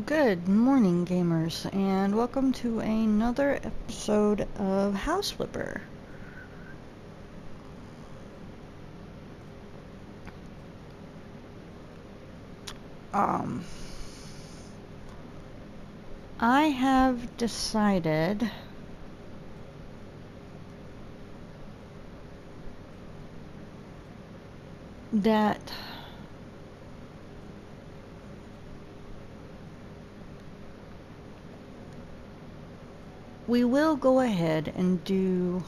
Good morning, gamers, and welcome to another episode of House Flipper. I have decided that we will go ahead and do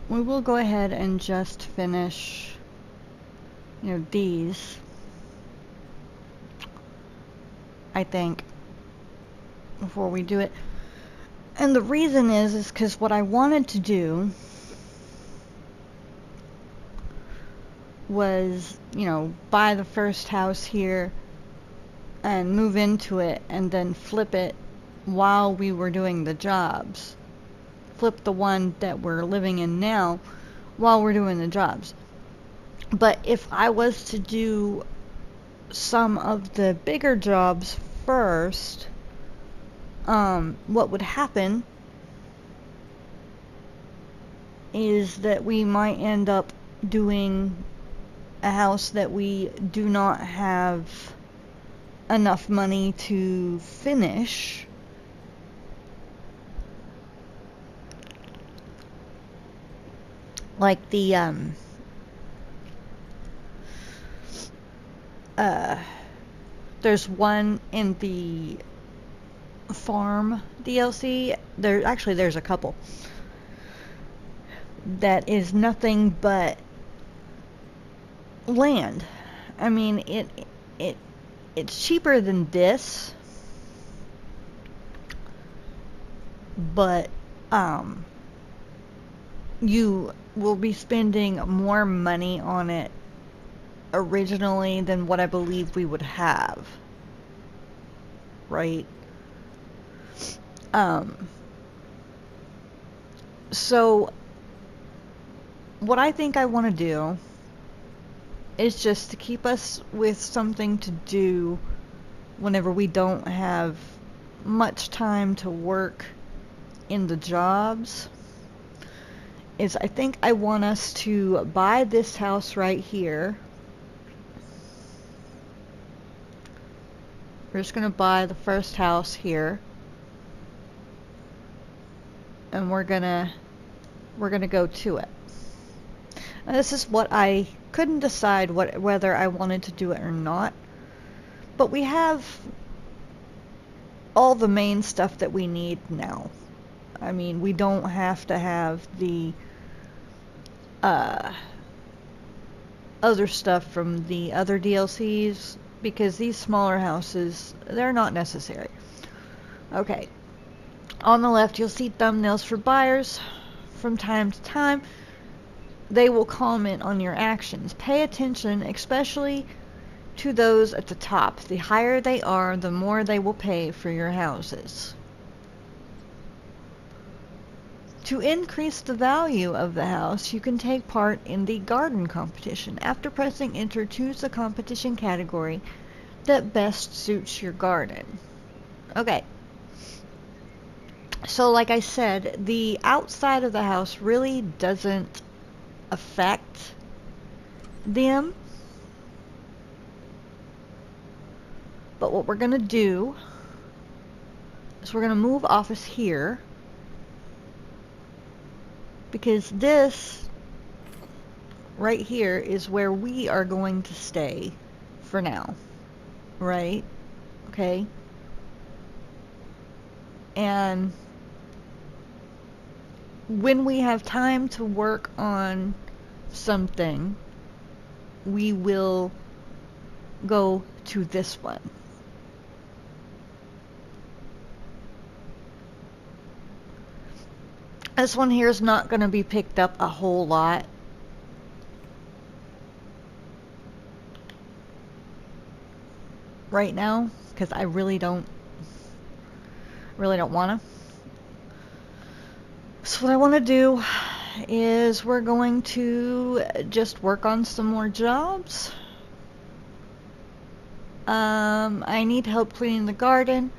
we will go ahead and just finish, these, I think, before we do it. And the reason is because what I wanted to do was, buy the first house here and move into it and then flip it while we were doing the jobs. Flip the one that we're living in now while we're doing the jobs. But if I was to do some of the bigger jobs first, what would happen is that we might end up doing a house that we do not have enough money to finish. Like the there's one in the farm DLC. There's a couple that is nothing but land. I mean, it's cheaper than this, but you will be spending more money on it originally than what I believe we would have, right? So what I think I want to do is just to keep us with something to do whenever we don't have much time to work in the jobs, is I think I want us to buy this house right here. We're just gonna buy the first house here, and we're gonna go to it. Now, this is what I couldn't decide whether I wanted to do it or not, but we have all the main stuff that we need now. I mean, we don't have to have the other stuff from the other DLCs, because these smaller houses, they're not necessary. Okay. On the left, you'll see thumbnails for buyers. From time to time, they will comment on your actions. Pay attention, especially to those at the top. The higher they are, the more they will pay for your houses. To increase the value of the house, you can take part in the garden competition. After pressing enter, choose the competition category that best suits your garden. Okay. So like I said, the outside of the house really doesn't affect them. But what we're going to do is we're going to move office here, because this right here is where we are going to stay for now, right? Okay. And when we have time to work on something, we will go to this one. This one here is not going to be picked up a whole lot. Right now, because I really don't Really don't want to. So what I want to do is we're going to just work on some more jobs. I need help cleaning the garden.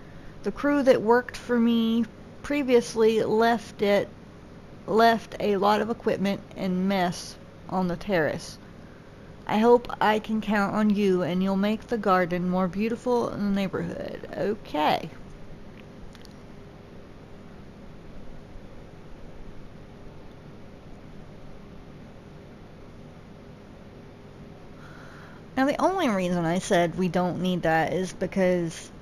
The crew that worked for me previously left a lot of equipment and mess on the terrace. I hope I can count on you and you'll make the garden more beautiful in the neighborhood. Okay. Now the only reason I said we don't need that is because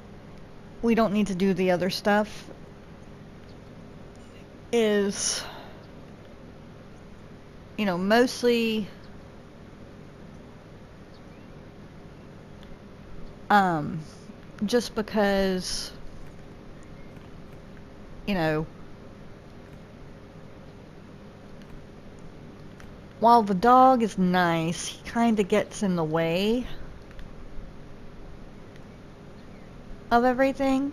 we don't need to do the other stuff is, you know, mostly just because, you know, while the dog is nice, he kind of gets in the way of everything.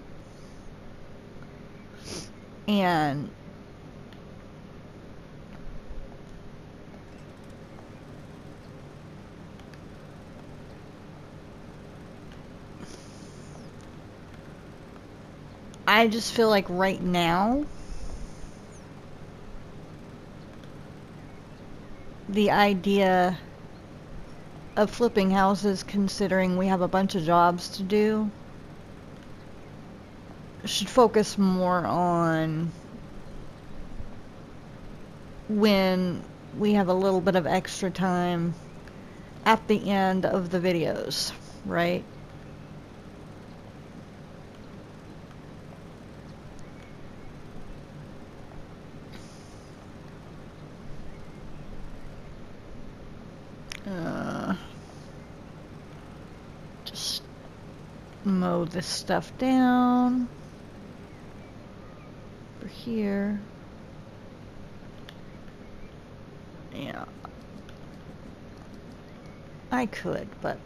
And I just feel like right now the idea of flipping houses, considering we have a bunch of jobs to do, should focus more on when we have a little bit of extra time at the end of the videos, right? Just mow this stuff down over here. Yeah, I could, but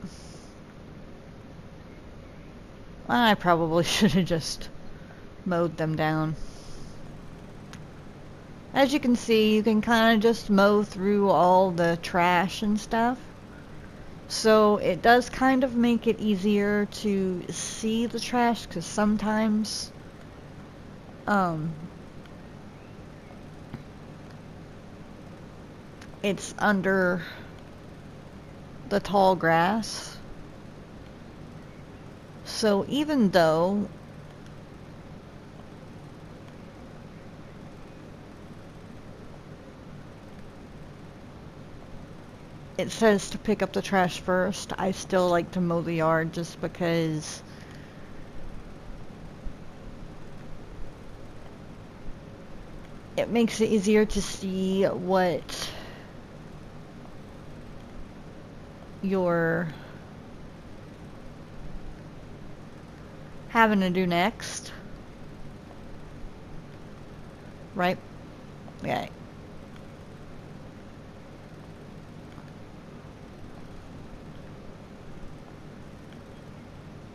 I probably should have just mowed them down. As you can see, you can kind of just mow through all the trash and stuff. So it does kind of make it easier to see the trash, because sometimes it's under the tall grass. So even though it says to pick up the trash first, I still like to mow the yard just because it makes it easier to see what you're having to do next. Right? Okay.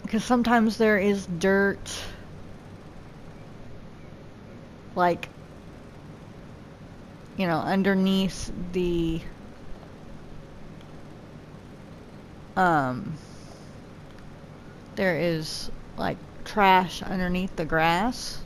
Because sometimes there is dirt, like, you know, underneath the there is like trash underneath the grass.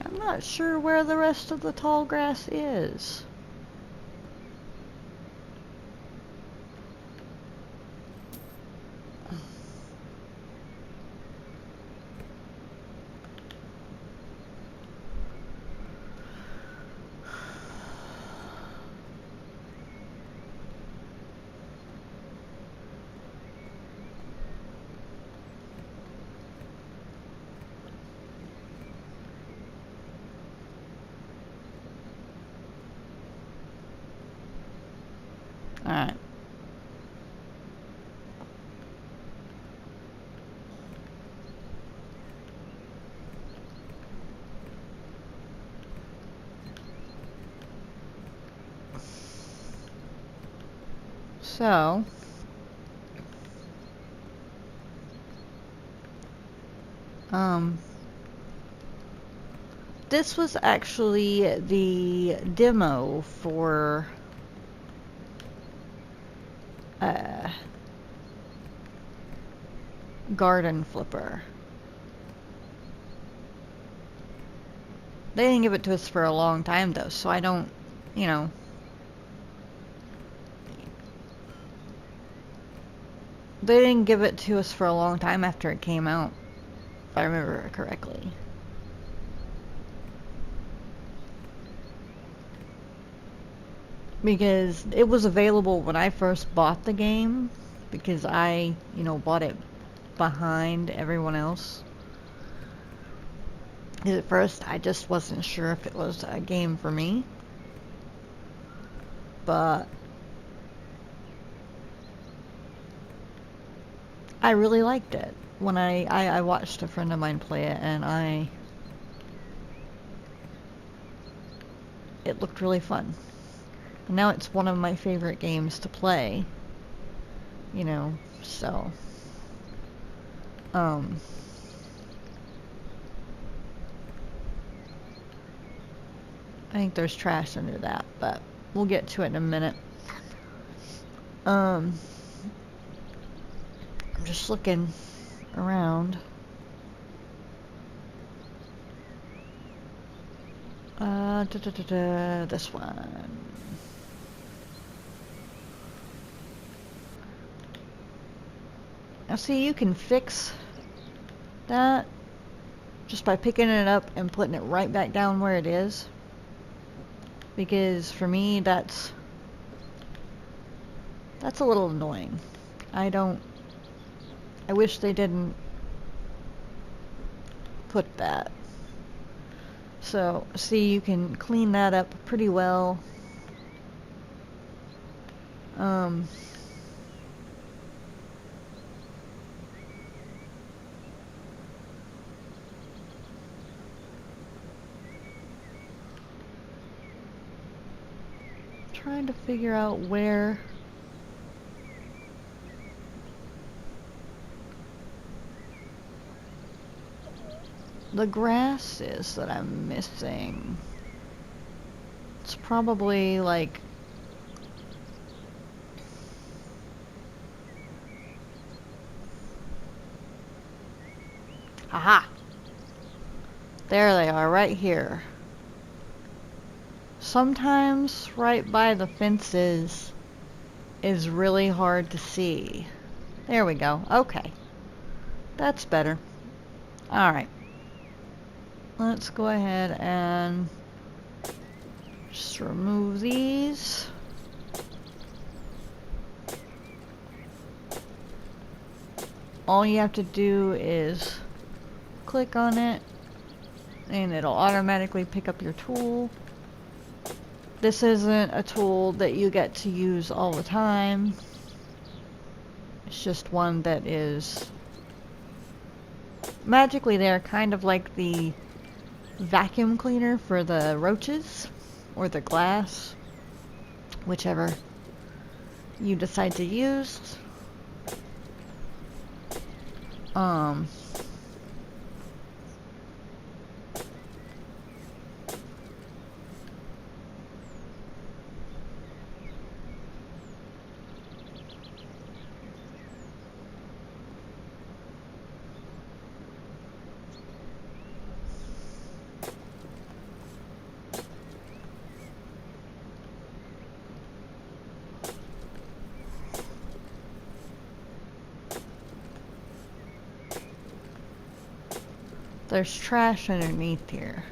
I'm not sure where the rest of the tall grass is. Alright. So, this was actually the demo for Garden Flipper. They didn't give it to us for a long time though, so I don't, you know. They didn't give it to us for a long time after it came out, if I remember correctly. Because it was available when I first bought the game, because I, you know, bought it behind everyone else. Because at first I just wasn't sure if it was a game for me. But I really liked it. When I watched a friend of mine play it, and it looked really fun. And now it's one of my favorite games to play. You know, so I think there's trash under that, but we'll get to it in a minute. I'm just looking around. This one. Now see, you can fix that just by picking it up and putting it right back down where it is. Because for me, that's a little annoying. I wish they didn't put that. So, see, you can clean that up pretty well. Trying to figure out where the grass is that I'm missing. It's probably like aha! There they are, right here. Sometimes right by the fences is really hard to see. There we go. Okay. That's better. Alright. Let's go ahead and just remove these. All you have to do is click on it and it'll automatically pick up your tool. This isn't a tool that you get to use all the time. It's just one that is magically there, kind of like the vacuum cleaner for the roaches or the glass, whichever you decide to use. There's trash underneath here.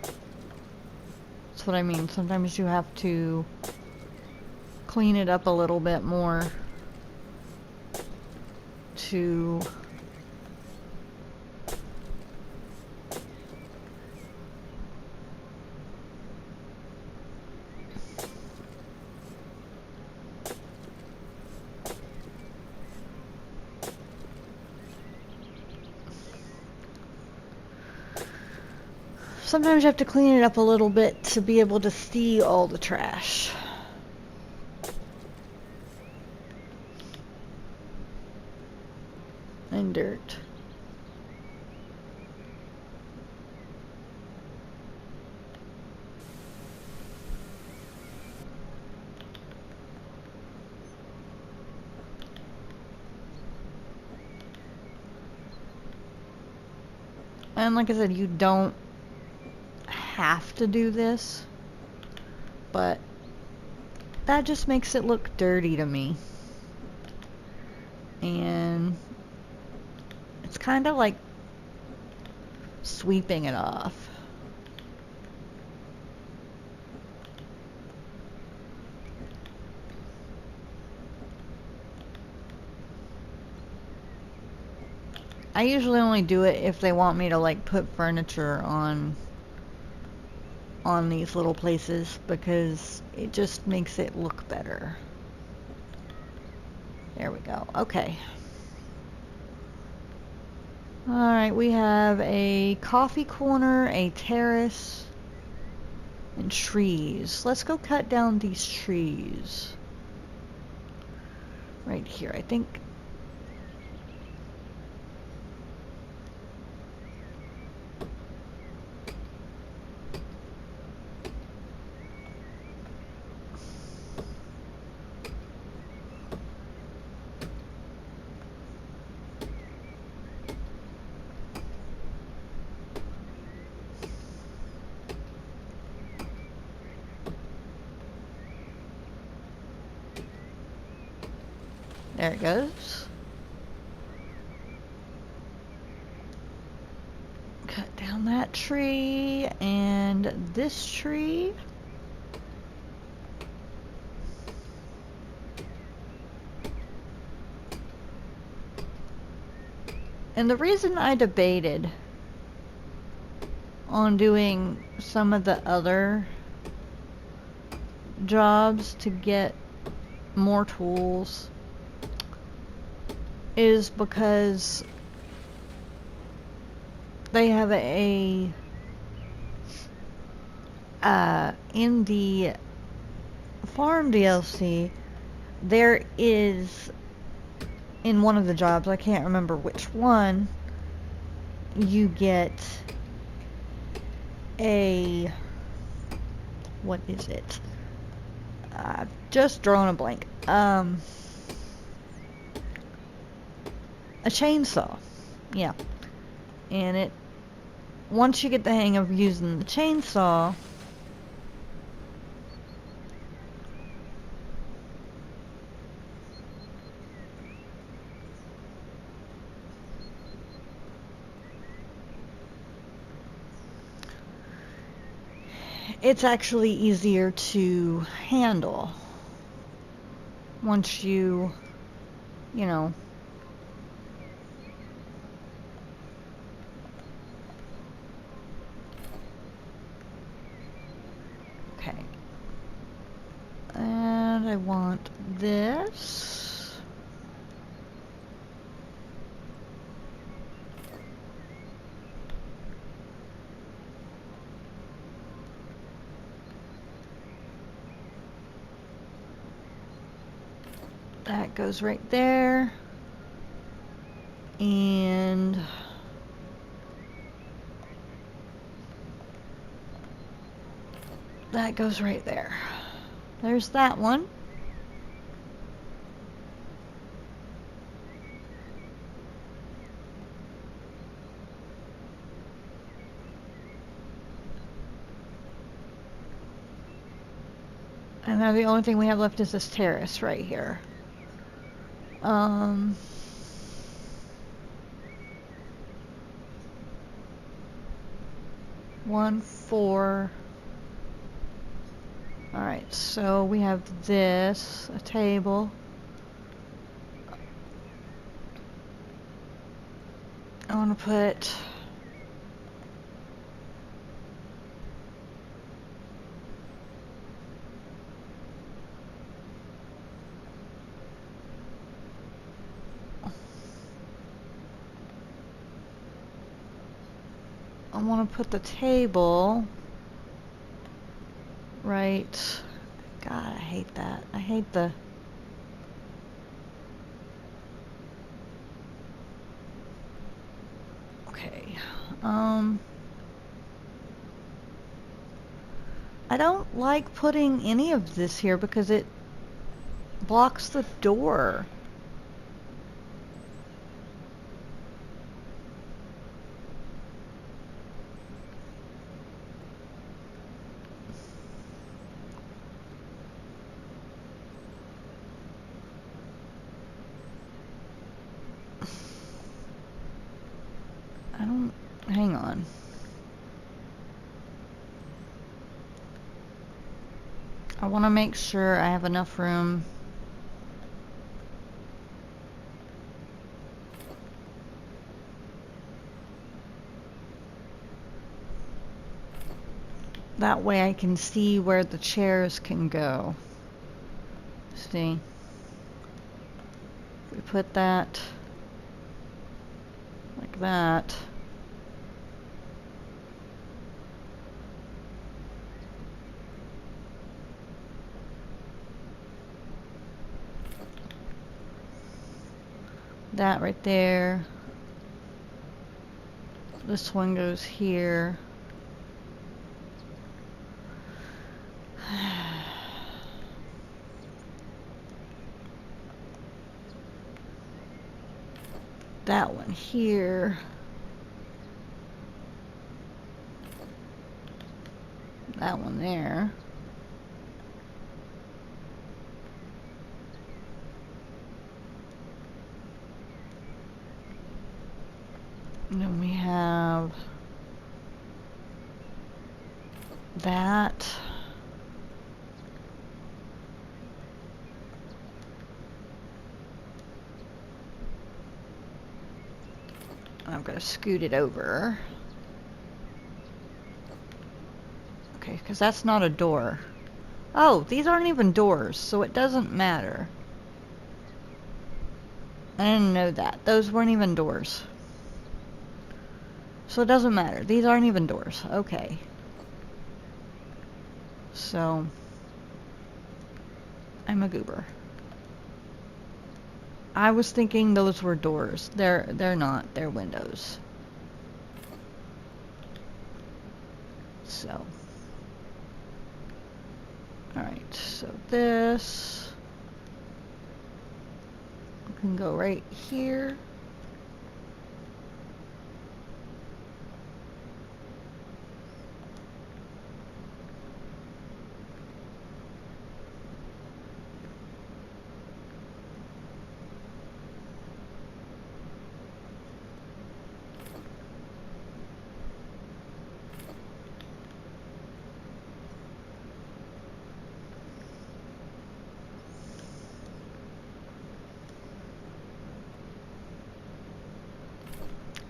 That's what I mean. Sometimes you have to clean it up a little bit more to Sometimes you have to clean it up a little bit to be able to see all the trash. And dirt. And like I said, you don't have to do this, but that just makes it look dirty to me. And it's kind of like sweeping it off. I usually only do it if they want me to like put furniture on these little places, because it just makes it look better. There we go. Okay. Alright, we have a coffee corner, a terrace, and trees. Let's go cut down these trees. Right here, I think. There it goes. Cut down that tree and this tree. And the reason I debated on doing some of the other jobs to get more tools is because they have in the farm DLC, there is, in one of the jobs, I can't remember which one, you get a, what is it? I've just drawn a blank. A chainsaw. Yeah. And it, once you get the hang of using the chainsaw, it's actually easier to handle once you know, okay. And I want this. That goes right there. And that goes right there. There's that one. And now the only thing we have left is this terrace right here. 1, 4. Alright, so we have this, a table. I want to put want to put the table right. God, I hate that. I hate the... Okay. I don't like putting any of this here because it blocks the door. I don't... Hang on. I want to make sure I have enough room. That way I can see where the chairs can go. See? We put that like that. That right there. This one goes here. That one here. That one there. And then we have that. I'm going to scoot it over. Okay, because that's not a door. Oh, these aren't even doors, so it doesn't matter. I didn't know that. Those weren't even doors. So it doesn't matter. These aren't even doors. Okay. So, I'm a goober. I was thinking those were doors. They're not. They're windows. So. Alright, so this can go right here.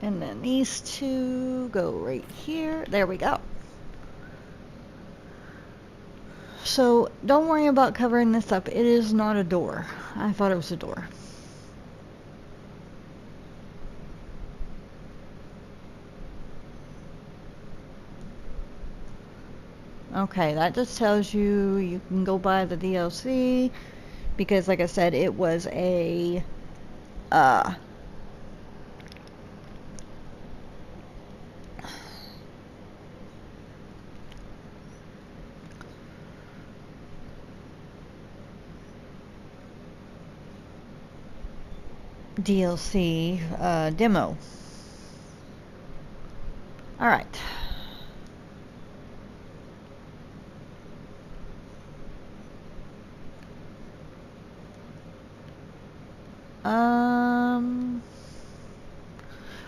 And then these two go right here. There we go. So don't worry about covering this up. It is not a door. I thought it was a door. Okay, that just tells you you can go buy the DLC because, like I said, it was a DLC demo. All right.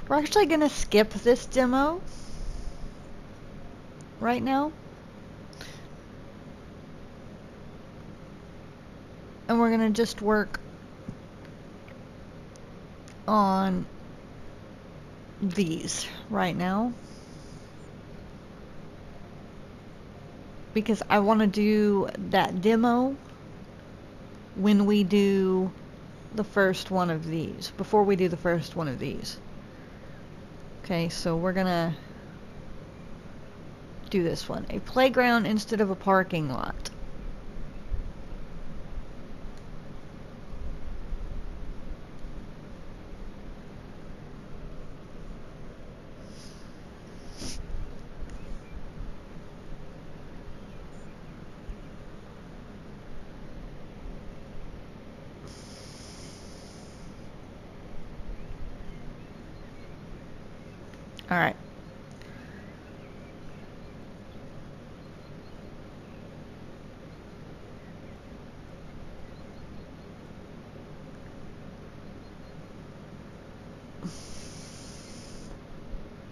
We're actually gonna skip this demo right now. And we're gonna just work on these right now. Because I want to do that demo when we do the first one of these. Before we do the first one of these. Okay, so we're gonna do this one. A playground instead of a parking lot. All right.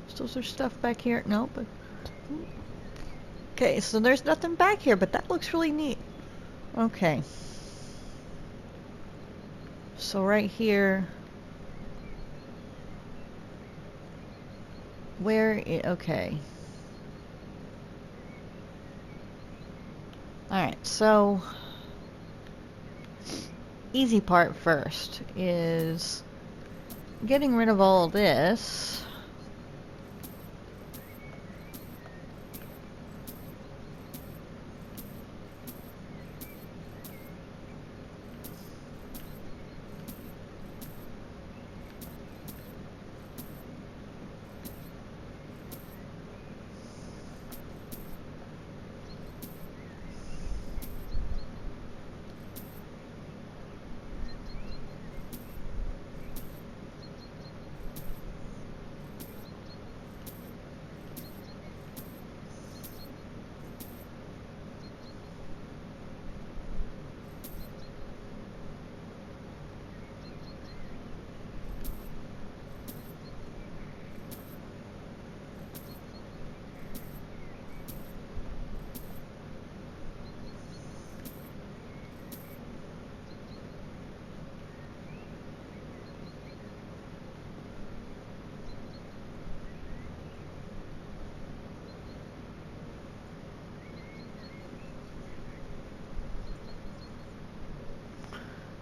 Still there's stuff back here? No, but... Okay, so there's nothing back here, but that looks really neat. Okay. So right here... okay. Alright, so... easy part first is... getting rid of all of this.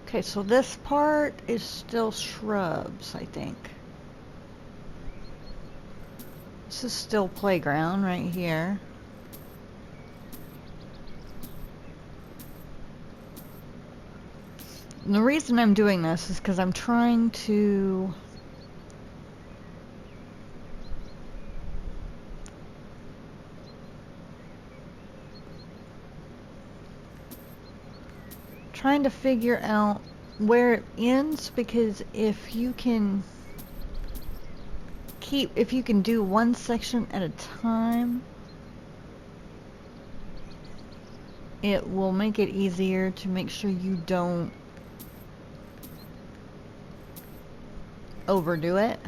Okay, so this part is still shrubs, I think. This is still playground right here. And the reason I'm doing this is because I'm trying to... figure out where it ends, because if you can do one section at a time, it will make it easier to make sure you don't overdo it.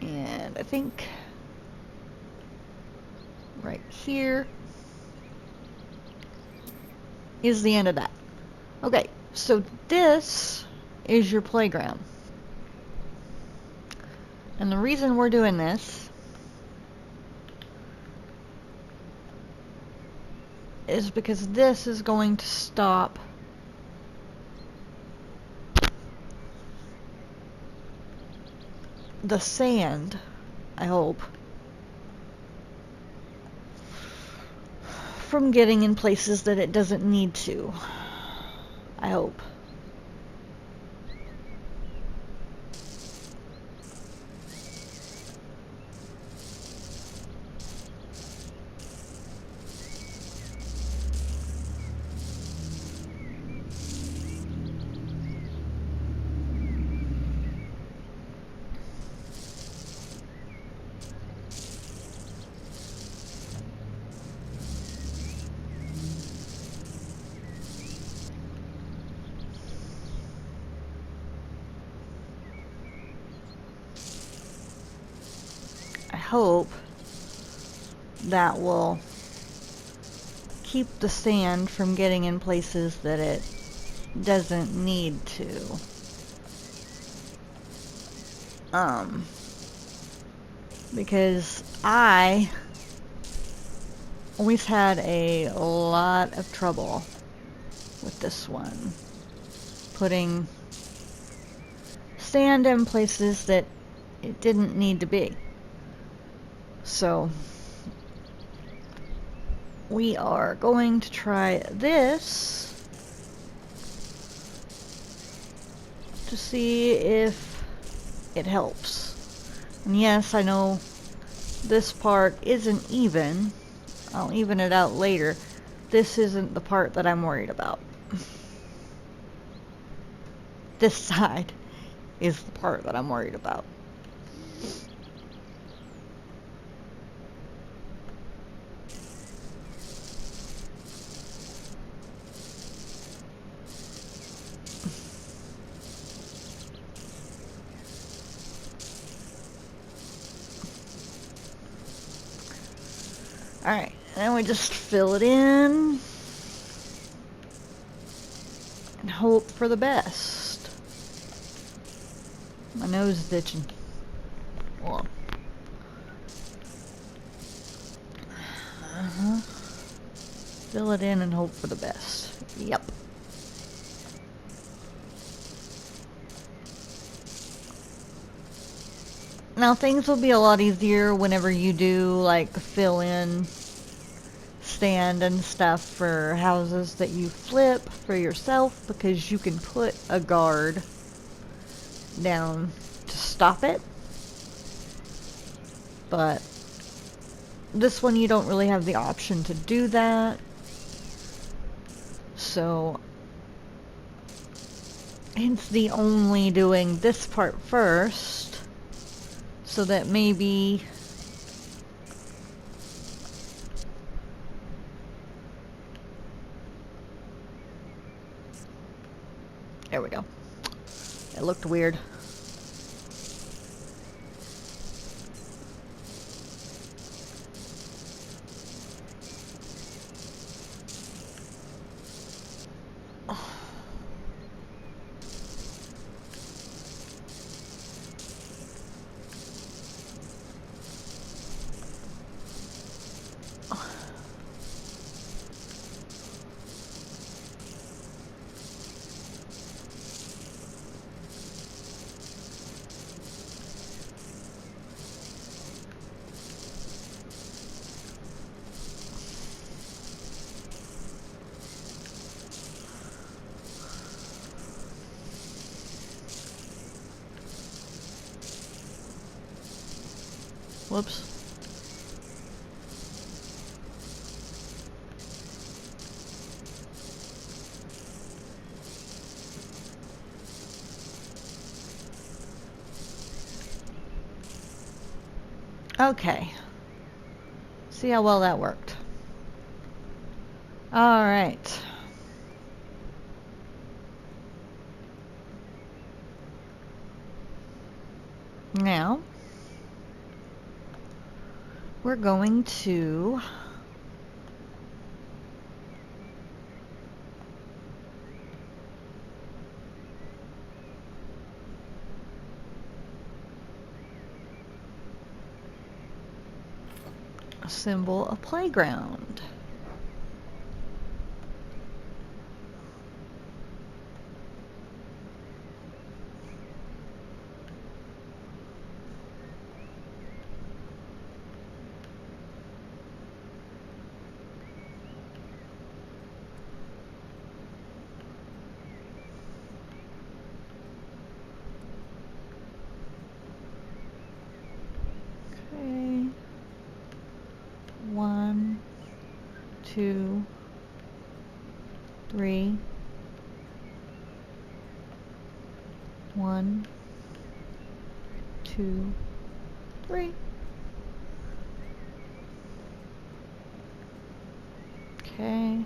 And I think right here is the end of that. Okay, so this is your playground. And the reason we're doing this is because this is going to stop the sand, I hope, from getting in places that it doesn't need to. I hope. Hope that will keep the sand from getting in places that it doesn't need to. Because I always had a lot of trouble with this one, putting sand in places that it didn't need to be. So we are going to try this to see if it helps. And yes, I know this part isn't even. I'll even it out later. This isn't the part that I'm worried about. This side is the part that I'm worried about. Alright, then we just fill it in and hope for the best. My nose is itching. Hold on. Fill it in and hope for the best. Yep. Now things will be a lot easier whenever you do like fill in stand and stuff for houses that you flip for yourself, because you can put a guard down to stop it. But this one you don't really have the option to do that. So hence the only doing this part first, so that maybe there we go. It looked weird. Whoops. Okay. See how well that worked. All right. Now we're going to assemble a playground. Okay. 1, 2, 3. 1, 2, 3. Okay.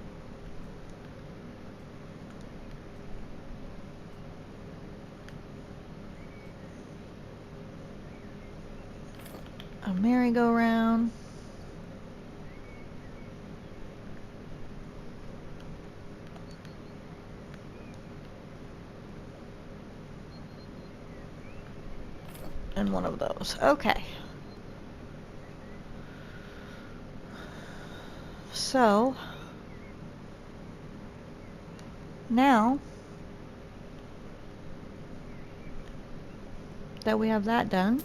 A merry-go-round. And one of those. Okay. So now that we have that done,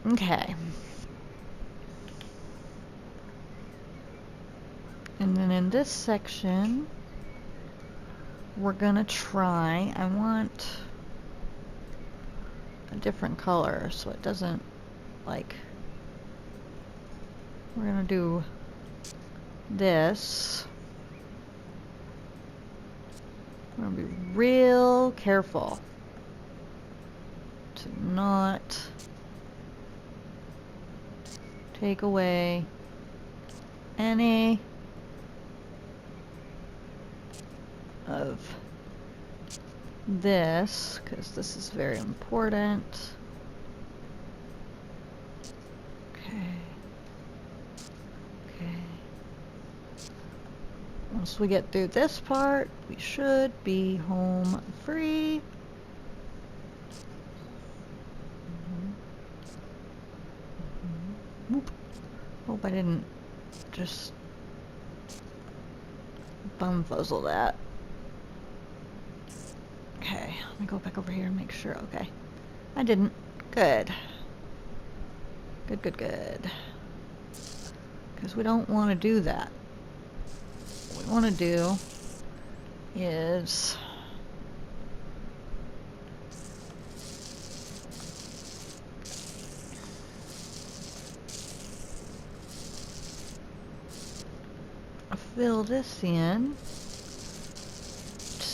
Okay. And then in this section, we're gonna try, I want a different color so it doesn't, like, we're gonna do this. We're gonna be real careful to not take away any of this, because this is very important. Okay. Okay. Once we get through this part, we should be home free. Whoop. Hope I didn't just bumfuzzle that. Okay, let me go back over here and make sure. Okay, I didn't. Good. Good, good, good. Because we don't want to do that. What we want to do is fill this in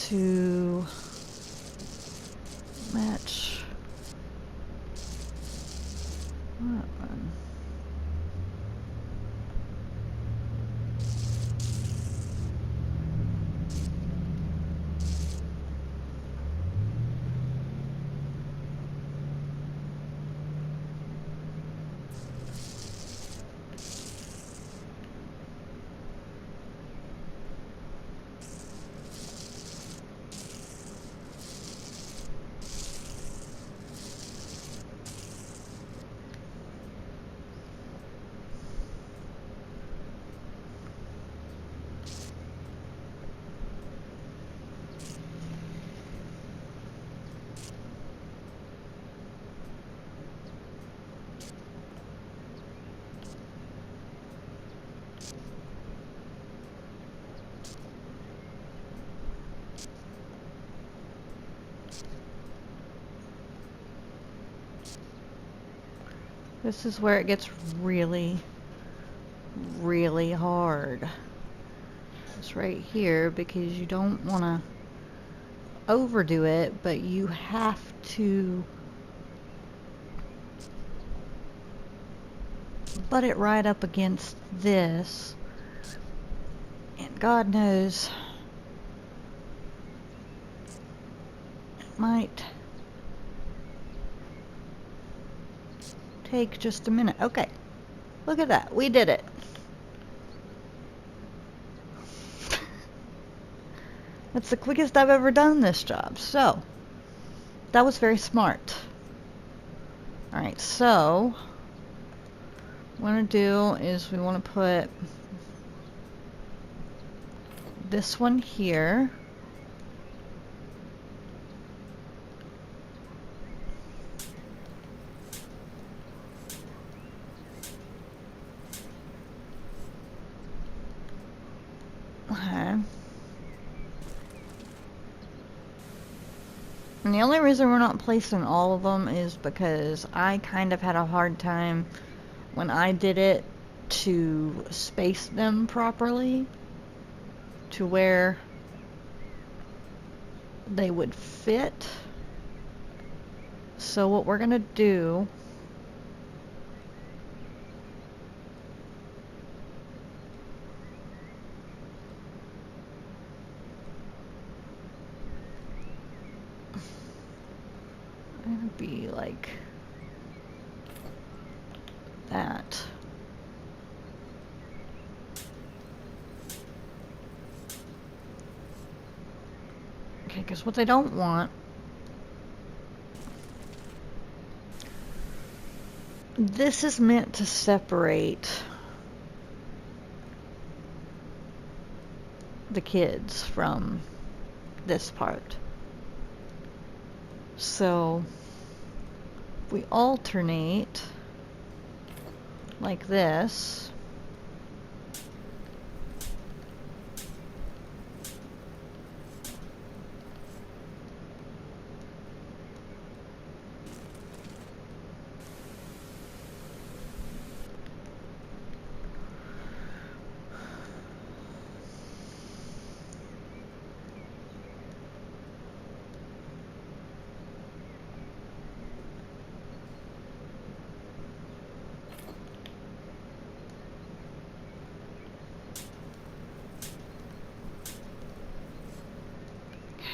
to match that one. This is where it gets really, really hard. It's right here because you don't want to overdo it, but you have to butt it right up against this. And God knows it might take just a minute. Okay, look at that. We did it. That's the quickest I've ever done this job. So, that was very smart. Alright, so what we want to do is we want to put this one here. Okay. And the only reason we're not placing all of them is because I kind of had a hard time when I did it to space them properly to where they would fit. So what we're gonna do gonna be like that. Okay, because what they don't want, this is meant to separate the kids from this part. So we alternate like this.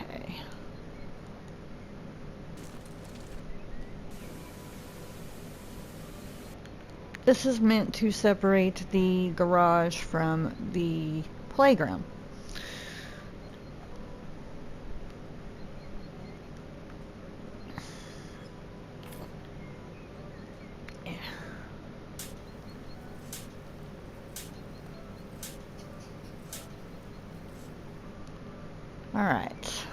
Okay. This is meant to separate the garage from the playground. All right.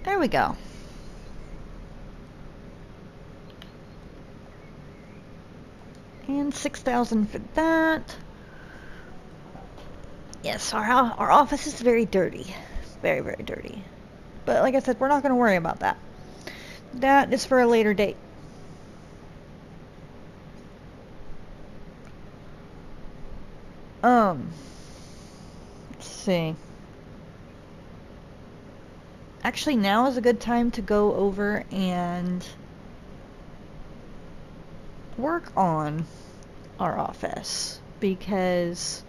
There we go. And 6,000 for that. Yes, our office is very dirty. Very, very dirty. But like I said, we're not going to worry about that. That is for a later date. Let's see. Actually, now is a good time to go over and work on our office, because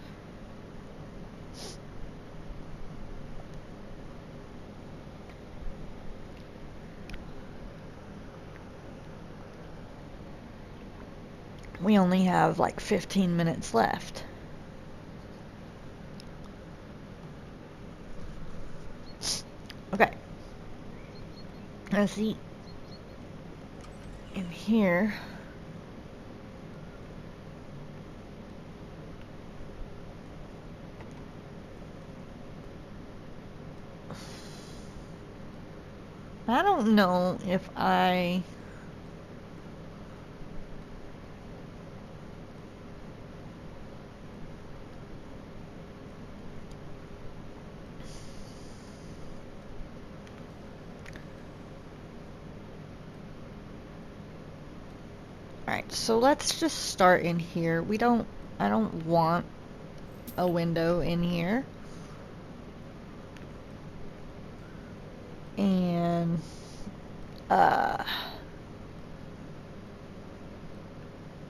we only have like 15 minutes left. Okay. Let's see. In here. I don't know if I... Alright, so let's just start in here. I don't want a window in here. And, we're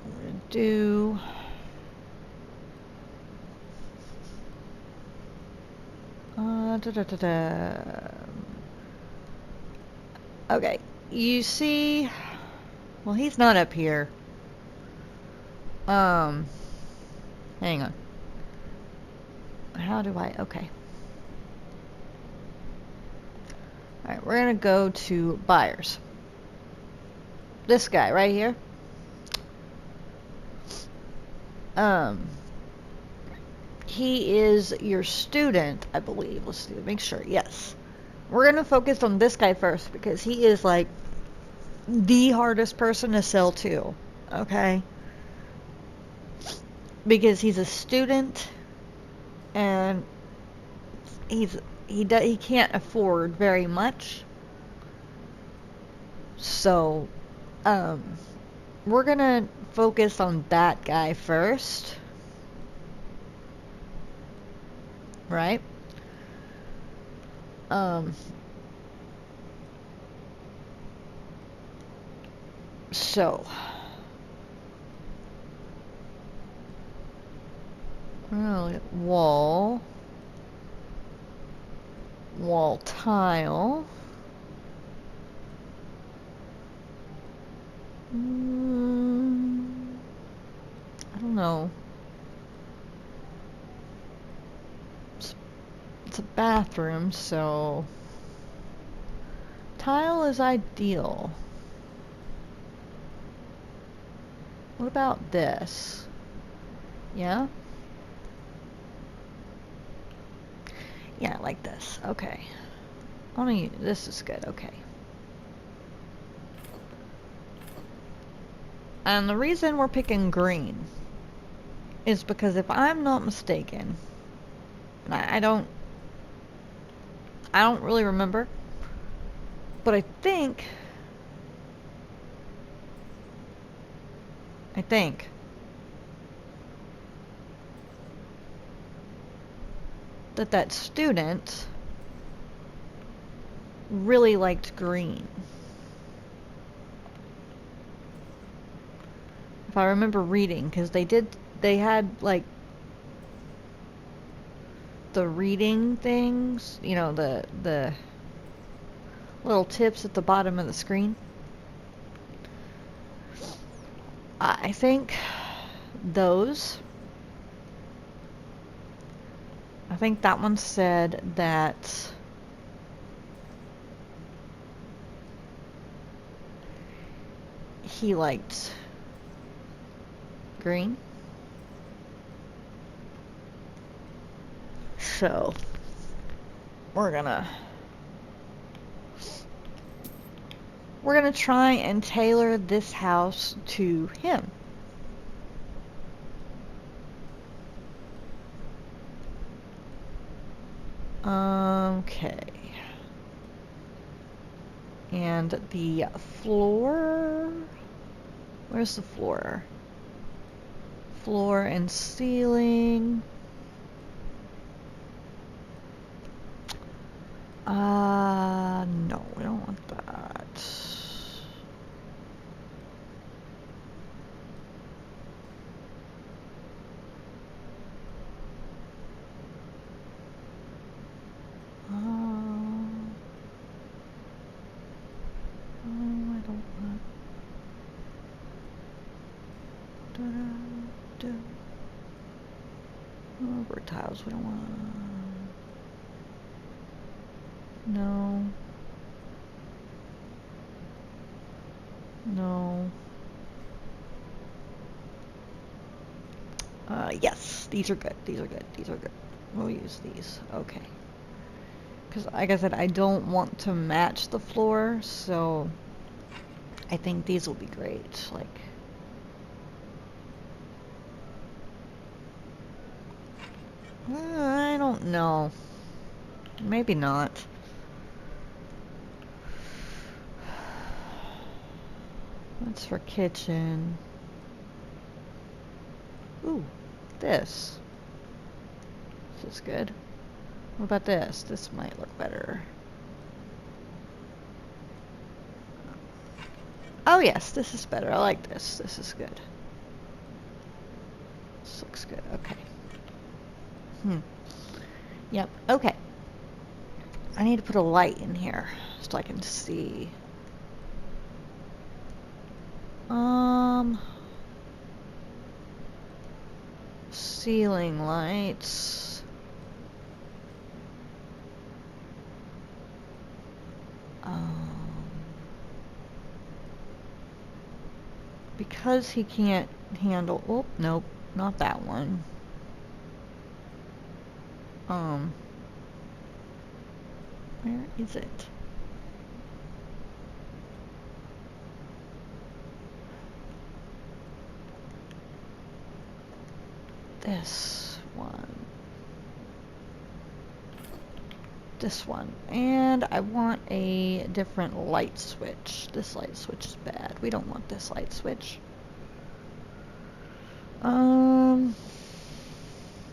gonna do... Okay, you see... Well, he's not up here. Hang on. How do I... Okay. Alright, we're gonna go to buyers. This guy right here. He is your student, I believe. Let's see, make sure. Yes. We're gonna focus on this guy first, because he is like the hardest person to sell to. Okay? Because he's a student, and he can't afford very much. So, we're gonna focus on that guy first. Right? So, wall tile. I don't know. It's a bathroom, so tile is ideal. What about this? Yeah? Yeah, like this. Okay. Only this is good. Okay. And the reason we're picking green is because if I'm not mistaken, and I don't really remember, but I think that student really liked green. If I remember reading, because they had like the reading things, you know, the little tips at the bottom of the screen. I think those. I think that one said that he liked green. So we're gonna try and tailor this house to him. Okay. And the floor, where's the floor? Floor and ceiling. No, we don't want that. I don't want. Rubber tiles, we don't want. No. No. Yes, these are good. These are good. These are good. We'll use these. Okay. Because, like I said, I don't want to match the floor, so I think these will be great. Like, I don't know. Maybe not. That's for kitchen. Ooh, this. This is good. What about this? This might look better. Oh yes, this is better. I like this. This is good. This looks good. Okay. Yep, okay. I need to put a light in here so I can see. Ceiling lights. Because he can't handle, oh, nope, not that one. Where is it? This one. This one. And I want a different light switch. This light switch is bad. We don't want this light switch.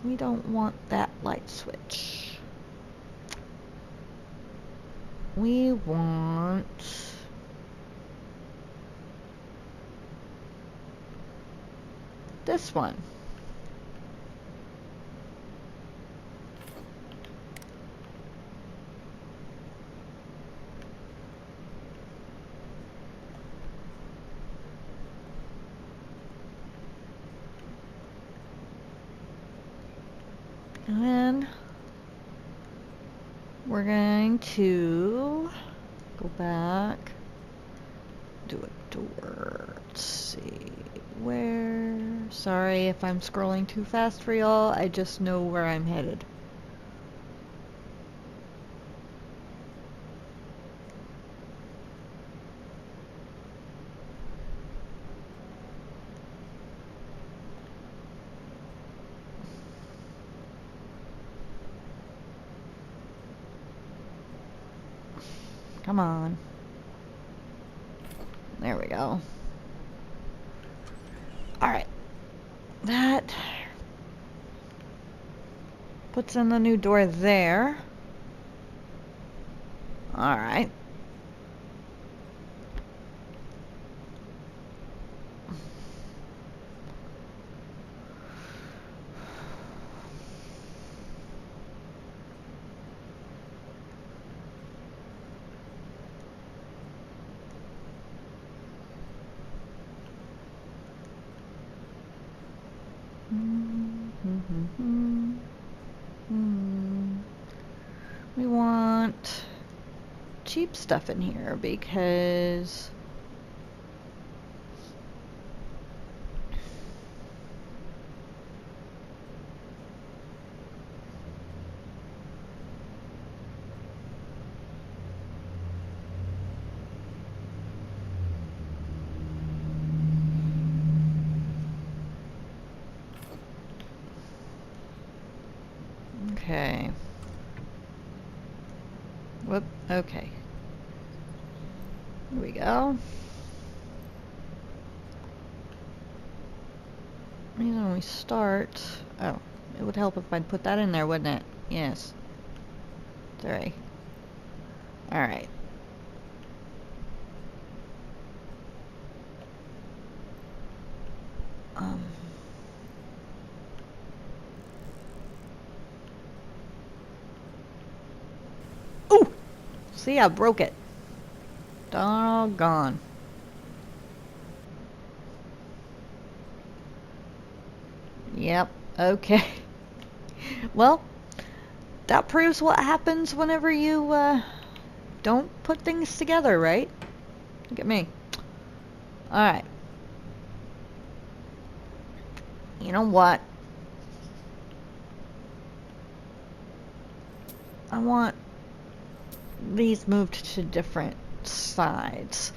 We don't want that light switch. We want this one. And then we're going to go back, do a door. Let's see where. Sorry if I'm scrolling too fast for y'all. I just know where I'm headed. Come on. There we go. Alright. That puts in the new door there. Alright. We want cheap stuff in here because okay. Whoop, okay. Here we go. When we start... Oh, it would help if I'd put that in there, wouldn't it? Yes. Sorry. Alright. Ooh! See, I broke it. Doggone. Yep, okay. Well, that proves what happens whenever you, don't put things together, right? Look at me. Alright. You know what? I want these moved to different sides.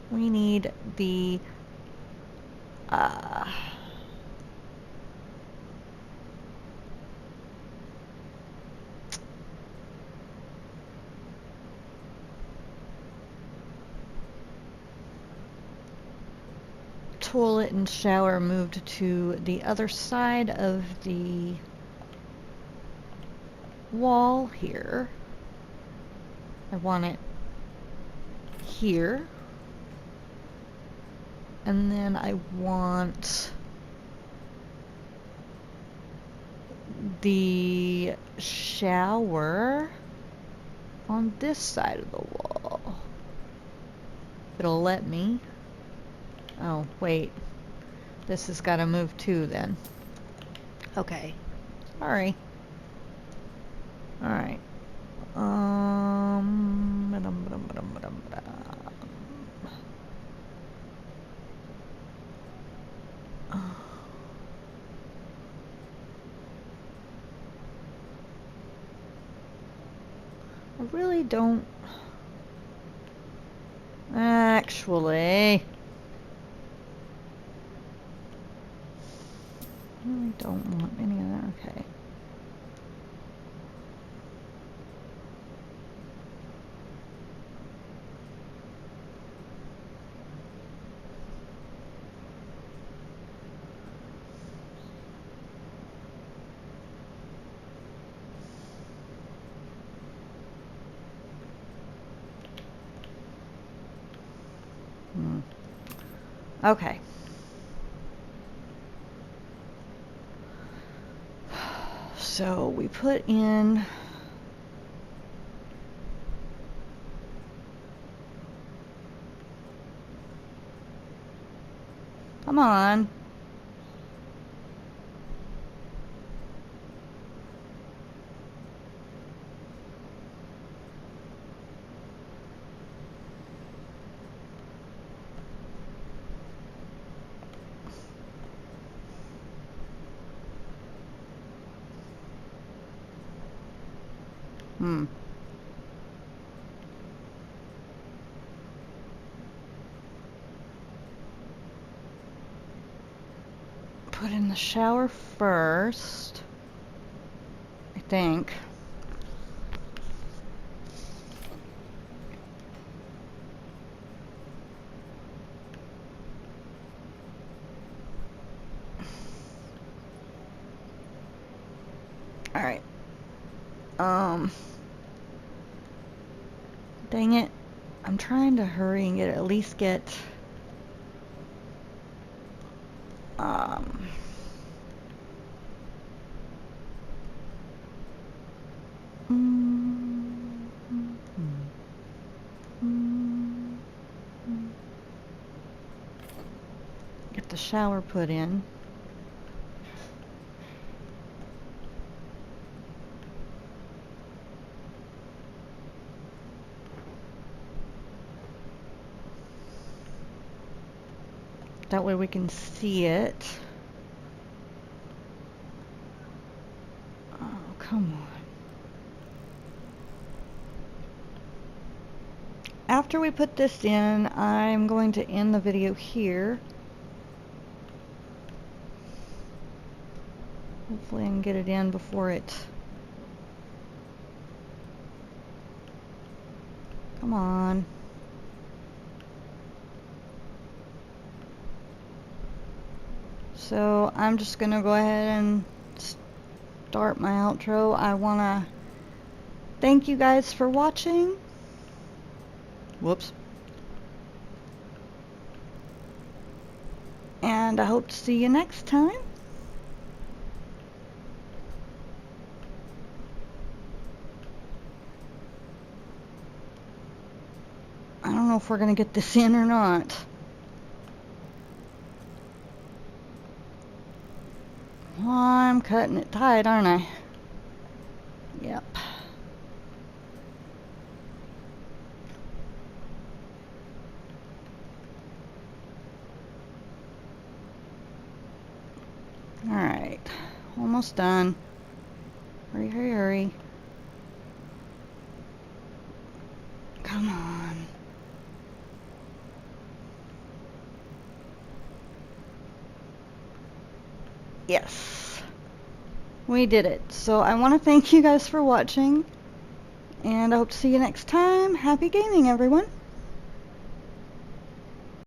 We need the toilet and shower moved to the other side of the wall here. I want it here. And then I want the shower on this side of the wall. It'll let me. Oh, wait. This has got to move too then. Okay. Sorry. Alright. I really don't... Actually... I really don't want any of that. Okay. Okay. So we put in come on. Put in the shower first. think. Alright. Dang it. I'm trying to hurry and at least get get the shower put in. That way we can see it. Oh, come on. After we put this in, I'm going to end the video here. Hopefully I can get it in before it... Come on. So I'm just gonna go ahead and start my outro. I wanna thank you guys for watching. Whoops. And I hope to see you next time. I don't know if we're gonna get this in or not. I'm cutting it tight, aren't I? Yep. Alright. Almost done. Hurry, hurry, hurry. Come on. Yes. We did it. So I want to thank you guys for watching. And I hope to see you next time. Happy gaming, everyone.